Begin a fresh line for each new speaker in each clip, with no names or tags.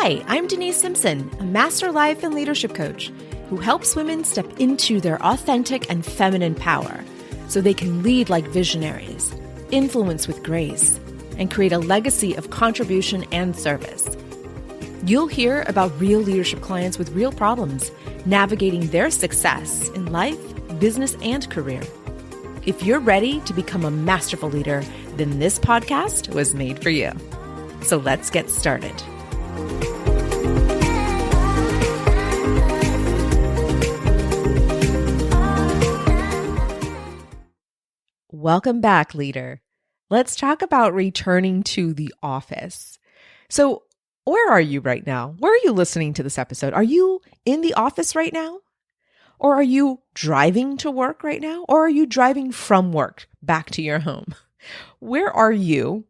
Hi, I'm Denise Simpson, a master life and leadership coach who helps women step into their authentic and feminine power so they can lead like visionaries, influence with grace, and create a legacy of contribution and service. You'll hear about real leadership clients with real problems, navigating their success in life, business, and career. If you're ready to become a masterful leader, then this podcast was made for you. So let's get started. Welcome back, leader. Let's talk about returning to the office. So, where are you right now? Where are you listening to this episode? Are you in the office right now? Or are you driving to work right now? Or are you driving from work back to your home? Where are you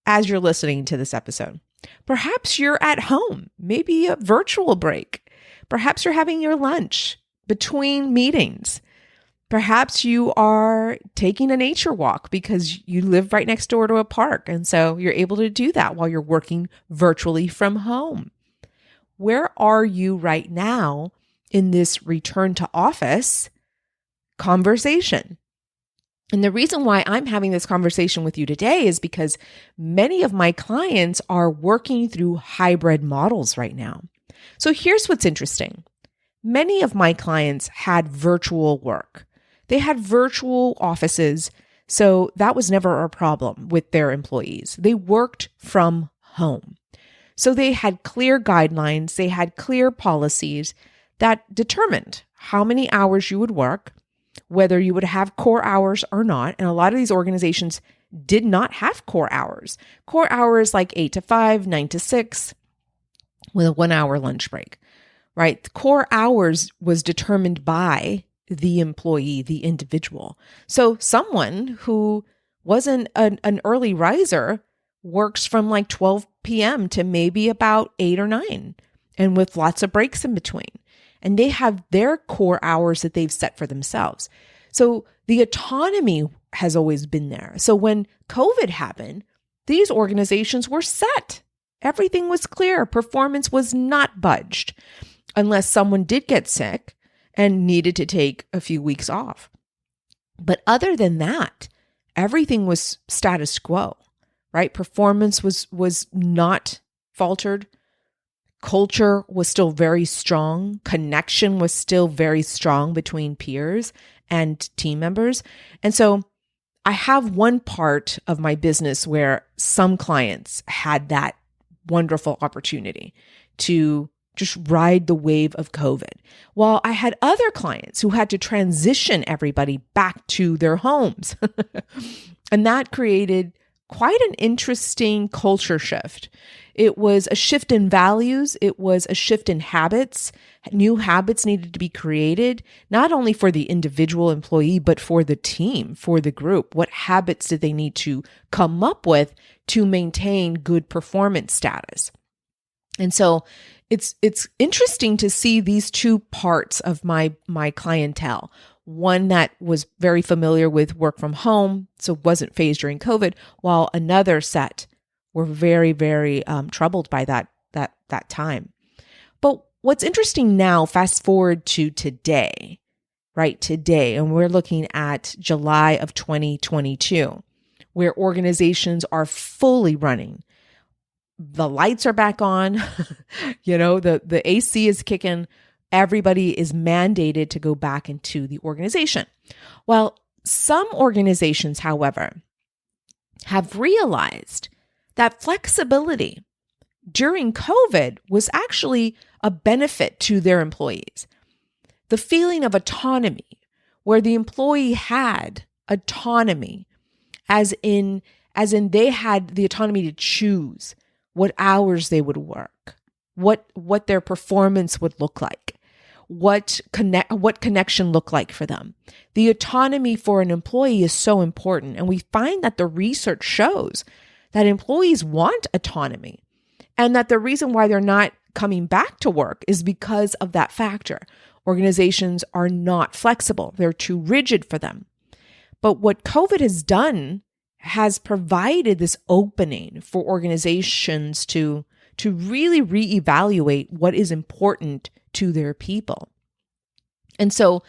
as you're listening to this episode? Perhaps you're at home, maybe a virtual break. Perhaps you're having your lunch between meetings. Perhaps you are taking a nature walk because you live right next door to a park. And so you're able to do that while you're working virtually from home. Where are you right now in this return to office conversation? And the reason why I'm having this conversation with you today is because many of my clients are working through hybrid models right now. So here's what's interesting. Many of my clients had virtual work. They had virtual offices, so that was never a problem with their employees. They worked from home. So they had clear guidelines, they had clear policies that determined how many hours you would work, whether you would have core hours or not. And a lot of these organizations did not have core hours. Core hours like 8 to 5, 9 to 6, with a 1 hour lunch break, right? The core hours was determined by the employee, the individual. So someone who wasn't an early riser works from like 12 p.m. to maybe about 8 or 9, and with lots of breaks in between. And they have their core hours that they've set for themselves. So the autonomy has always been there. So when COVID happened, these organizations were set. Everything was clear. Performance was not budged unless someone did get sick and needed to take a few weeks off. But other than that, everything was status quo, right? Performance was not faltered. Culture was still very strong. Connection was still very strong between peers and team members. And so I have one part of my business where some clients had that wonderful opportunity to just ride the wave of COVID. While I had other clients who had to transition everybody back to their homes. And that created quite an interesting culture shift. It was a shift in values. It was a shift in habits. New habits needed to be created, not only for the individual employee, but for the team, for the group. What habits did they need to come up with to maintain good performance status? And so it's interesting to see these two parts of my clientele. One that was very familiar with work from home, so wasn't phased during COVID, while another set were very, very troubled by that time. But what's interesting now, fast forward to today, right? Today, and we're looking at July of 2022, where organizations are fully running. The lights are back on, the AC is kicking. Everybody is mandated to go back into the organization. Well, some organizations, however, have realized that flexibility during COVID was actually a benefit to their employees. The feeling of autonomy, where the employee had autonomy, as in they had the autonomy to choose what hours they would work, what their performance would look like, what connection looked like for them. The autonomy for an employee is so important. And we find that the research shows that employees want autonomy, and that the reason why they're not coming back to work is because of that factor. Organizations are not flexible. They're too rigid for them. But what COVID has done has provided this opening for organizations to to really reevaluate what is important to their people. And so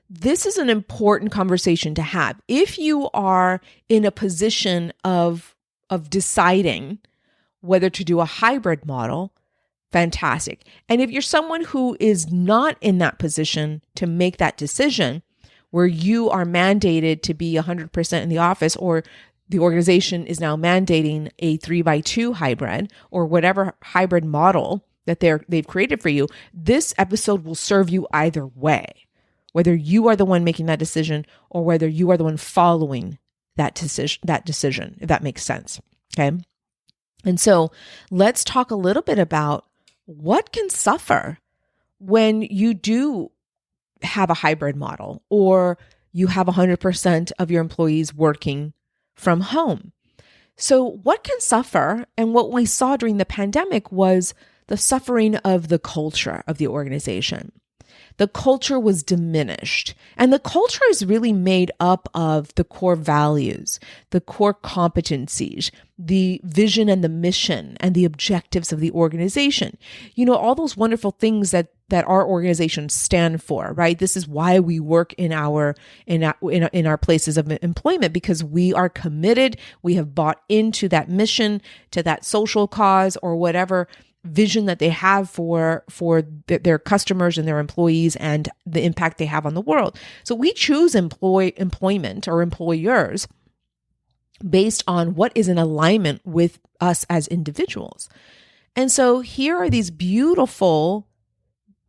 this is an important conversation to have. If you are in a position of deciding whether to do a hybrid model, fantastic. And if you're someone who is not in that position to make that decision, where you are mandated to be 100% in the office, or the organization is now mandating a 3x2 hybrid or whatever hybrid model that they've created for you, this episode will serve you either way, whether you are the one making that decision or whether you are the one following that decision, if that makes sense. Okay. And so let's talk a little bit about what can suffer when you do have a hybrid model or you have 100% of your employees working from home. So what can suffer, and what we saw during the pandemic, was the suffering of the culture of the organization. The culture was diminished, and the culture is really made up of the core values, the core competencies, the vision and the mission and the objectives of the organization. You know, all those wonderful things that our organizations stand for, right? This is why we work in our places of employment, because we are committed. We have bought into that mission, to that social cause, or whatever vision that they have for their customers and their employees and the impact they have on the world. So we choose employment or employers based on what is in alignment with us as individuals. And so here are these beautiful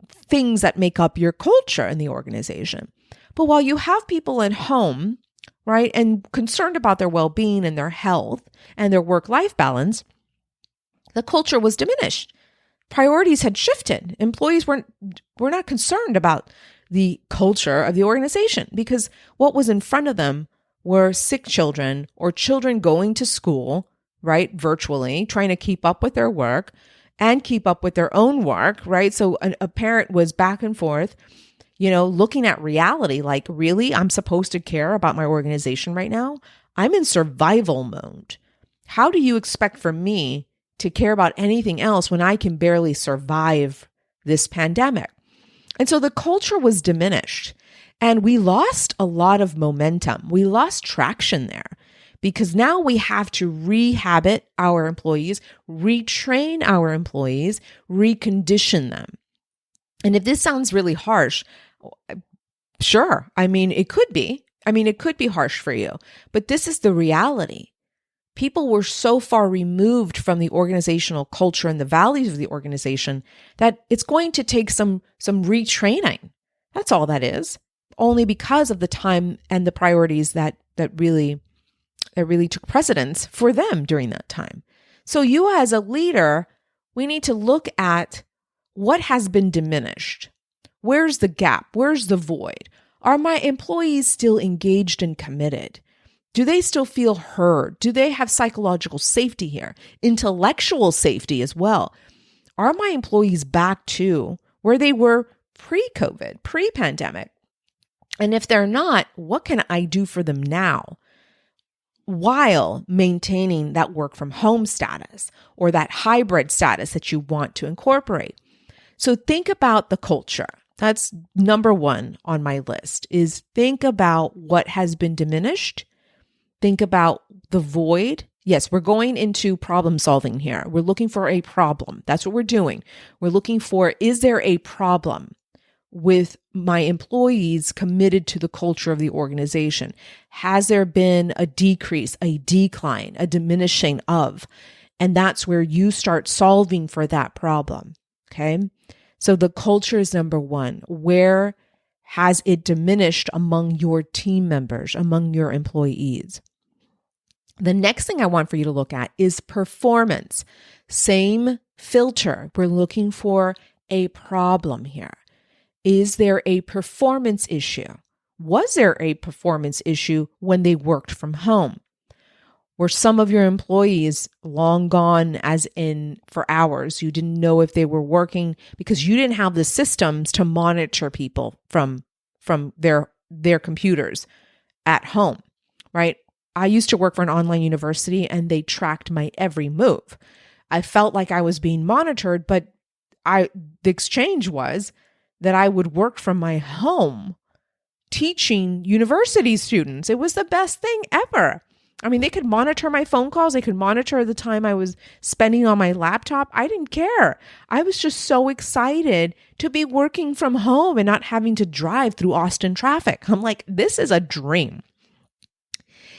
things that make up your culture in the organization. But while you have people at home, right, and concerned about their well-being and their health and their work-life balance, the culture was diminished. Priorities had shifted. Employees were not concerned about the culture of the organization, because what was in front of them were sick children or children going to school, right, virtually, trying to keep up with their work and keep up with their own work, right? So a parent was back and forth, looking at reality like, really, I'm supposed to care about my organization right now? I'm in survival mode. How do you expect for me to care about anything else when I can barely survive this pandemic? And so the culture was diminished, and we lost a lot of momentum. We lost traction there, because now we have to rehabit our employees, retrain our employees, recondition them. And if this sounds really harsh, sure. It could be. It could be harsh for you, but this is the reality. People were so far removed from the organizational culture and the values of the organization that it's going to take some retraining. That's all that is, only because of the time and the priorities that really took precedence for them during that time. So you as a leader, we need to look at what has been diminished. Where's the gap? Where's the void? Are my employees still engaged and committed? Do they still feel heard? Do they have psychological safety here? Intellectual safety as well. Are my employees back to where they were pre-COVID, pre-pandemic? And if they're not, what can I do for them now, while maintaining that work from home status or that hybrid status that you want to incorporate? So think about the culture. That's number one on my list, is think about what has been diminished. Think about the void. Yes, we're going into problem solving here. We're looking for a problem. That's what we're doing. We're looking for, is there a problem with my employees committed to the culture of the organization? Has there been a decrease, a decline, a diminishing of? And that's where you start solving for that problem. Okay. So the culture is number one. Where has it diminished among your team members, among your employees? The next thing I want for you to look at is performance. Same filter. We're looking for a problem here. Is there a performance issue? Was there a performance issue when they worked from home? Were some of your employees long gone, as in for hours? You didn't know if they were working because you didn't have the systems to monitor people from their computers at home, right? I used to work for an online university, and they tracked my every move. I felt like I was being monitored, but the exchange was that I would work from my home teaching university students. It was the best thing ever. I mean, they could monitor my phone calls. They could monitor the time I was spending on my laptop. I didn't care. I was just so excited to be working from home and not having to drive through Austin traffic. I'm like, this is a dream.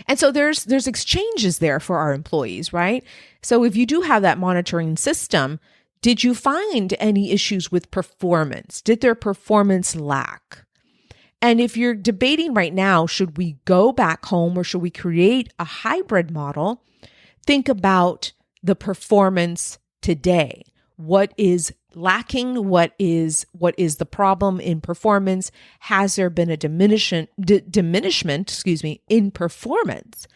And so there's exchanges there for our employees, right? So if you do have that monitoring system, did you find any issues with performance? Did their performance lack? And if you're debating right now, should we go back home or should we create a hybrid model? Think about the performance today. What is lacking? What is the problem in performance? Has there been a diminishment, in performance?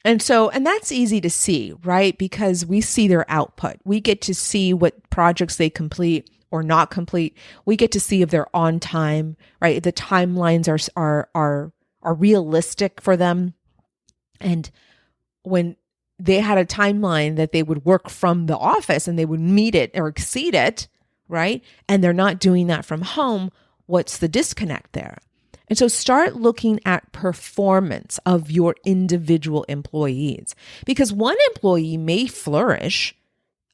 And that's easy to see, right? Because we see their output. We get to see what projects they complete or not complete. We get to see if they're on time, right? The timelines are realistic for them. And when they had a timeline that they would work from the office and they would meet it or exceed it, right? And they're not doing that from home, what's the disconnect there? And so start looking at performance of your individual employees, because one employee may flourish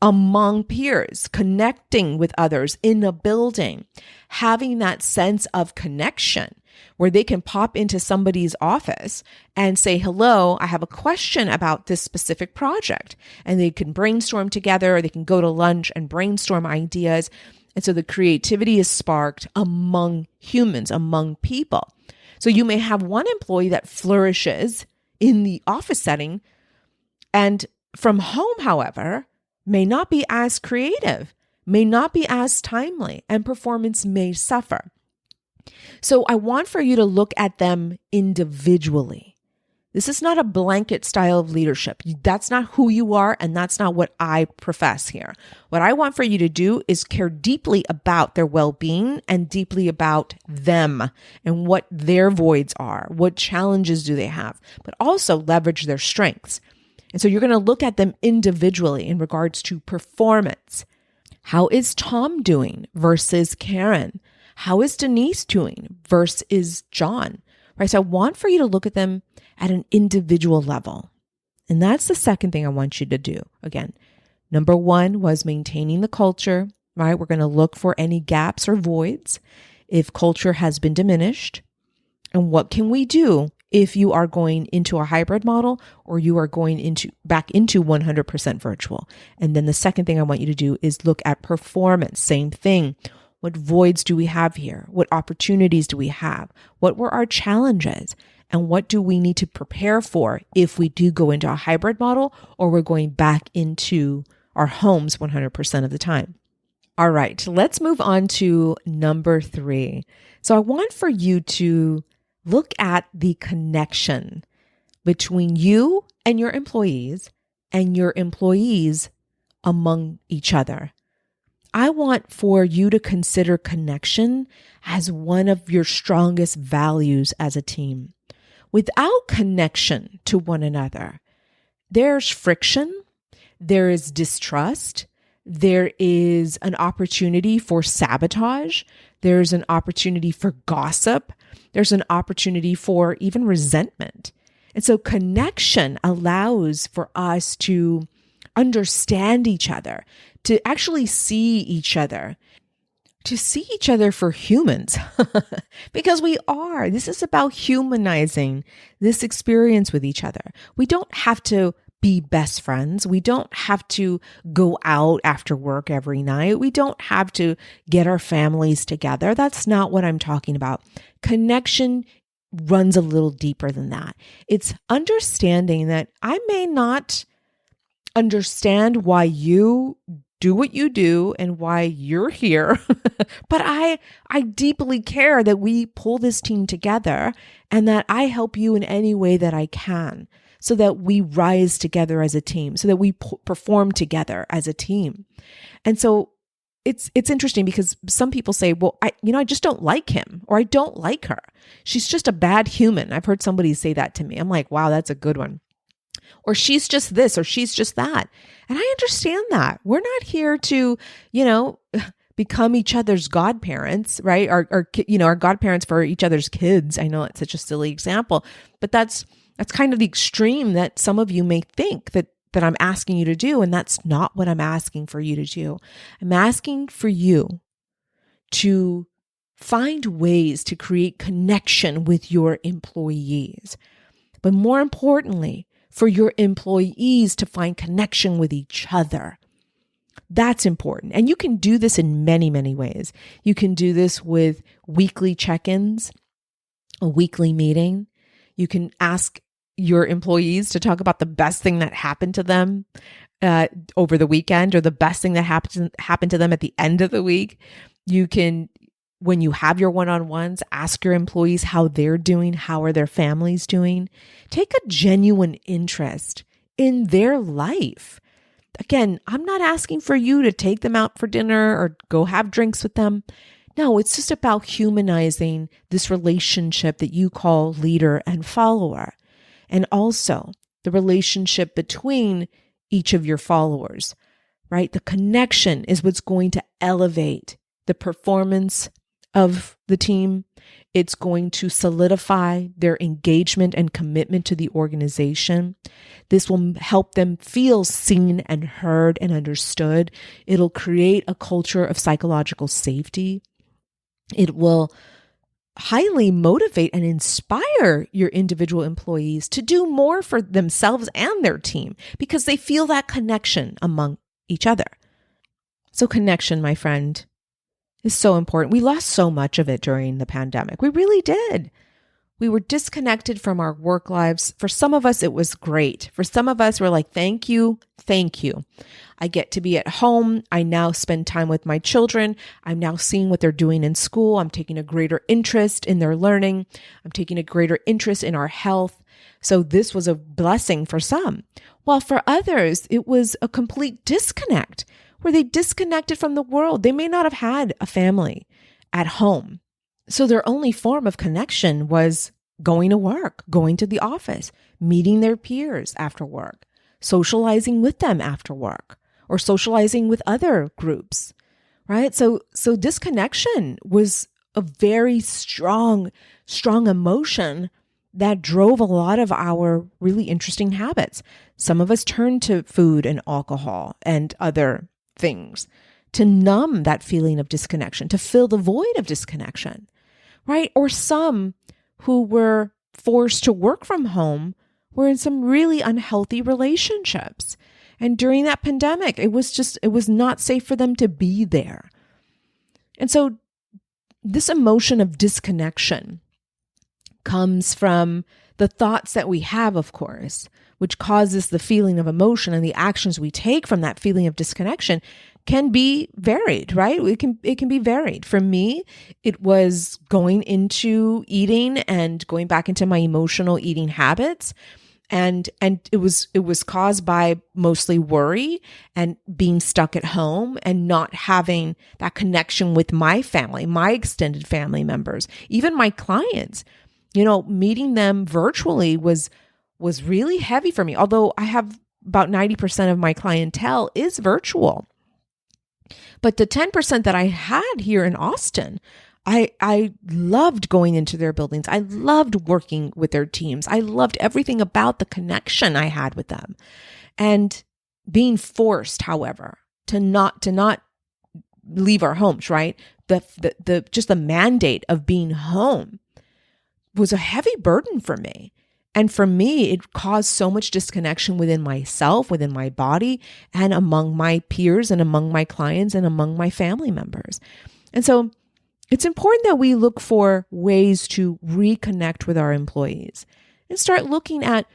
among peers, connecting with others in a building, having that sense of connection where they can pop into somebody's office and say, hello, I have a question about this specific project. And they can brainstorm together, or they can go to lunch and brainstorm ideas. And so the creativity is sparked among humans, among people. So you may have one employee that flourishes in the office setting, and from home, however, may not be as creative, may not be as timely, and performance may suffer. So I want for you to look at them individually. This is not a blanket style of leadership. That's not who you are, and that's not what I profess here. What I want for you to do is care deeply about their well-being and deeply about them and what their voids are, what challenges do they have, but also leverage their strengths. And so you're going to look at them individually in regards to performance. How is Tom doing versus Karen? How is Denise doing versus John? Right? So I want for you to look at them at an individual level. And that's the second thing I want you to do. Again, number one was maintaining the culture, right? We're going to look for any gaps or voids if culture has been diminished. And what can we do if you are going into a hybrid model or you are going back into 100% virtual? And then the second thing I want you to do is look at performance. Same thing. What voids do we have here? What opportunities do we have? What were our challenges? And what do we need to prepare for if we do go into a hybrid model or we're going back into our homes 100% of the time? All right, let's move on to number 3. So I want for you to look at the connection between you and your employees among each other. I want for you to consider connection as one of your strongest values as a team. Without connection to one another, there's friction, there is distrust, there is an opportunity for sabotage, there's an opportunity for gossip, there's an opportunity for even resentment. And so connection allows for us to understand each other, to actually see each other, for humans, because we are. This is about humanizing this experience with each other. We don't have to be best friends. We don't have to go out after work every night. We don't have to get our families together. That's not what I'm talking about. Connection runs a little deeper than that. It's understanding that I may not understand why you do what you do and why you're here, but I deeply care that we pull this team together and that I help you in any way that I can so that we rise together as a team, so that we perform together as a team. And so it's interesting because some people say, well, I just don't like him, or I don't like her. She's just a bad human. I've heard somebody say that to me. I'm like, wow, that's a good one. Or she's just this, or she's just that. And I understand that. We're not here to, you know, become each other's godparents, right? Our godparents for each other's kids. I know it's such a silly example, but that's kind of the extreme that some of you may think that I'm asking you to do. And that's not what I'm asking for you to do. I'm asking for you to find ways to create connection with your employees. But more importantly, for your employees to find connection with each other. That's important. And you can do this in many, many ways. You can do this with weekly check-ins, a weekly meeting. You can ask your employees to talk about the best thing that happened to them over the weekend, or the best thing that happened to them at the end of the week. You can, when you have your one-on-ones, ask your employees how they're doing, how are their families doing. Take a genuine interest in their life. Again, I'm not asking for you to take them out for dinner or go have drinks with them. No, it's just about humanizing this relationship that you call leader and follower. And also the relationship between each of your followers, right? The connection is what's going to elevate the performance of the team. It's going to solidify their engagement and commitment to the organization. This will help them feel seen and heard and understood. It'll create a culture of psychological safety. It will highly motivate and inspire your individual employees to do more for themselves and their team because they feel that connection among each other. So connection, my friend, is so important. We lost so much of it during the pandemic. We really did. We were disconnected from our work lives. For some of us, it was great. For some of us, we're like, thank you. Thank you. I get to be at home. I now spend time with my children. I'm now seeing what they're doing in school. I'm taking a greater interest in their learning. I'm taking a greater interest in our health. So this was a blessing for some. While for others, it was a complete disconnect where they disconnected from the world. They may not have had a family at home. So their only form of connection was going to work, going to the office, meeting their peers after work, socializing with them after work, or socializing with other groups, right? So disconnection was a very strong emotion that drove a lot of our really interesting habits. Some of us turned to food and alcohol and other things to numb that feeling of disconnection, to fill the void of disconnection, right? Or some who were forced to work from home were in some really unhealthy relationships. And during that pandemic, it was not safe for them to be there. And so this emotion of disconnection comes from the thoughts that we have, of course, which causes the feeling of emotion, and the actions we take from that feeling of disconnection can be varied, right? It can be varied. For me, it was going into eating and going back into my emotional eating habits. And it was caused by mostly worry and being stuck at home and not having that connection with my family, my extended family members, even my clients. Meeting them virtually was really heavy for me. Although I have about 90% of my clientele is virtual. But the 10% that I had here in Austin, I loved going into their buildings. I loved working with their teams. I loved everything about the connection I had with them. And being forced, however, to not leave our homes, right? The just the mandate of being home was a heavy burden for me. And for me, it caused so much disconnection within myself, within my body, and among my peers and among my clients and among my family members. And so it's important that we look for ways to reconnect with our employees and start looking at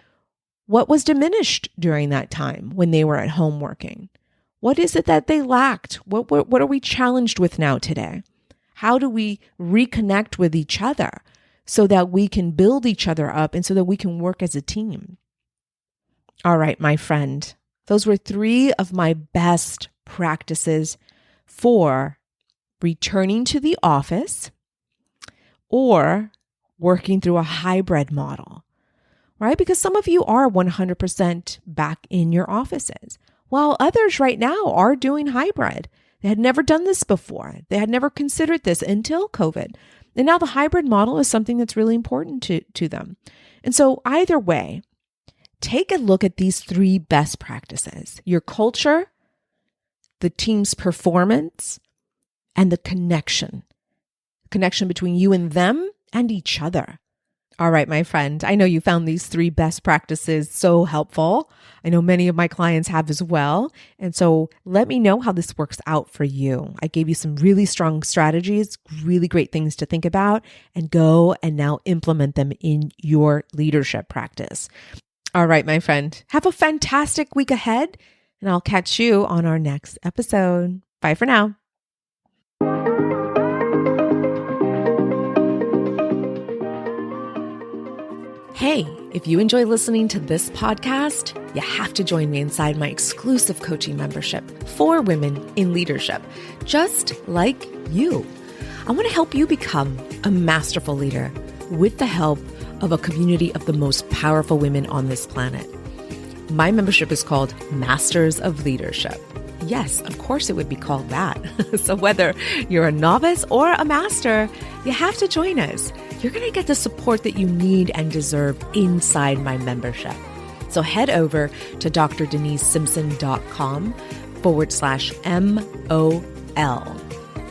what was diminished during that time when they were at home working. What is it that they lacked? What are we challenged with now today? How do we reconnect with each other so that we can build each other up and so that we can work as a team? All right, my friend, those were 3 of my best practices for returning to the office or working through a hybrid model, right? Because some of you are 100% back in your offices, while others right now are doing hybrid. They had never done this before. They had never considered this until COVID. And now the hybrid model is something that's really important to them. And so either way, take a look at these 3 best practices: your culture, the team's performance, and the connection between you and them and each other. All right, my friend, I know you found these 3 best practices so helpful. I know many of my clients have as well. And so let me know how this works out for you. I gave you some really strong strategies, really great things to think about, and go and now implement them in your leadership practice. All right, my friend, have a fantastic week ahead, and I'll catch you on our next episode. Bye for now. Hey, if you enjoy listening to this podcast, you have to join me inside my exclusive coaching membership for women in leadership, just like you. I want to help you become a masterful leader with the help of a community of the most powerful women on this planet. My membership is called Masters of Leadership. Yes, of course it would be called that. So whether you're a novice or a master, you have to join us. You're going to get the support that you need and deserve inside my membership. So head over to drdeniseSimpson.com/MOL.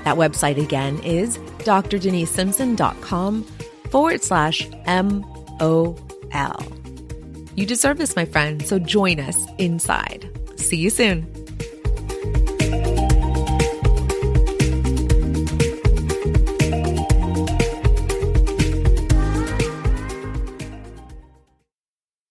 That website again is drdeniseSimpson.com/MOL. You deserve this, my friend. So join us inside. See you soon.